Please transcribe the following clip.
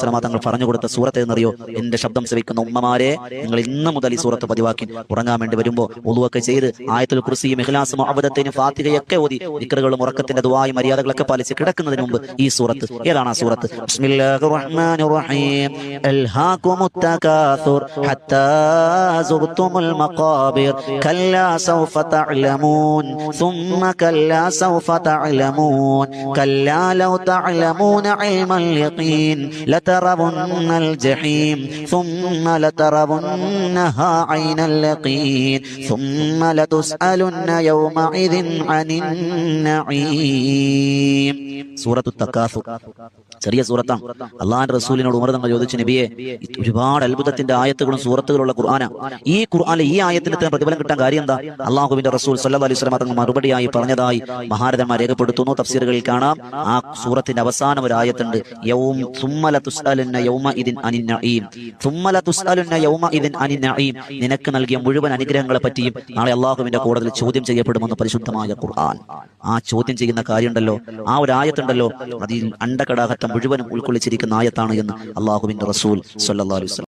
തങ്ങൾ പറഞ്ഞു കൊടുത്ത സൂറത്ത് എന്നറിയോ? എന്റെ ശബ്ദം ശ്രവിക്കുന്ന ഉമ്മമാരെ, നിങ്ങൾ ഇന്ന് മുതൽ ഈ സൂറത്ത് പതിവാക്കി ഉറങ്ങാൻ വേണ്ടി വരുമ്പോൾ ഒളുവൊക്കെ ചെയ്ത് ആയത്തുൽ കുർസിയും ഇഖ്ലാസും അബദത്തിനും ഫാത്തിഹയൊക്കെ ഓതി ദിക്റുകളും ഉറക്കത്തിന്റെ ദുആയും മര്യാദകളൊക്കെ പാലിച്ച് കിടക്കുന്നതിന് മുമ്പ് ഈ സൂറത്ത്. ഏതാണ് ആ സൂറത്ത്? ബിസ്മില്ലാഹിർ റഹ്മാനിർ റഹീം. അൽഹാകുമുത് തകാസുർ ഹത്താ സുർതുമുൽ മഖാബിർ കല്ലാ സൗഫ തഅലമൂൻ സുമ്മ കല്ലാ സൗഫ തഅലമൂൻ കല്ലാ ലൗ തഅലമൂന ഇൽമൽ യഖീൻ لترون الجحيم ثم لترونها عين اليقين ثم لتسألن يومئذ عن النعيم. സൂറത്തു തകാസുർ ചെറിയ സൂറത്താണ്. അള്ളാഹുവിന്റെ റസൂലിനോട് ഉമർ തങ്ങൾ ചോദിച്ചു, നബിയെ, ഒരുപാട് അത്ഭുതത്തിന്റെ ആയത്തുകളും സൂറത്തുകളുള്ള ഖുർആനാ, ഈ ഖുർആനിലെ ഈ ആയത്തിന് പ്രതിഫലം കിട്ടാൻ കാര്യം എന്താ? അള്ളാഹുവിന്റെ റസൂൽ സല്ലല്ലാഹു അലൈഹി വസല്ലം തങ്ങൾ മറുപടിയായി പറഞ്ഞതായി മഹാരഥന്മാർ രേഖപ്പെടുത്തുന്നു. തഫ്സീറുകളിൽ കാണാം, ആ സൂറത്തിന്റെ അവസാനം ഒരു ആയത്തുണ്ട്, യൗം സുമ്മ ലതുസ്അലുന്ന യൗമഇദിൻ അനിൻ നഈം, സുമ്മ ലതുസ്അലുന്ന യൗമഇദിൻ അനിൻ നഈം. നിനക്ക് നൽകിയ മുഴുവൻ അനുഗ്രഹങ്ങളെ പറ്റിയും നാളെ അള്ളാഹുവിന്റെ കോടതിയിൽ ചോദ്യം ചെയ്യപ്പെടുമെന്ന് പരിശുദ്ധമായ ഖുർആൻ. ആ ചോദ്യം ചെയ്യുന്ന കാര്യമുണ്ടല്ലോ, ആ ഒരു ആയത്തുണ്ടല്ലോ, അതിൽ അണ്ടകടാഹത്തെ മുഴുവനും ഉൾക്കൊള്ളിച്ചിരിക്കുന്ന ആയത്താണ് എന്ന് അള്ളാഹുവിന്റെ റസൂൽ സ്വല്ലല്ലാഹു അലൈഹി വസല്ലം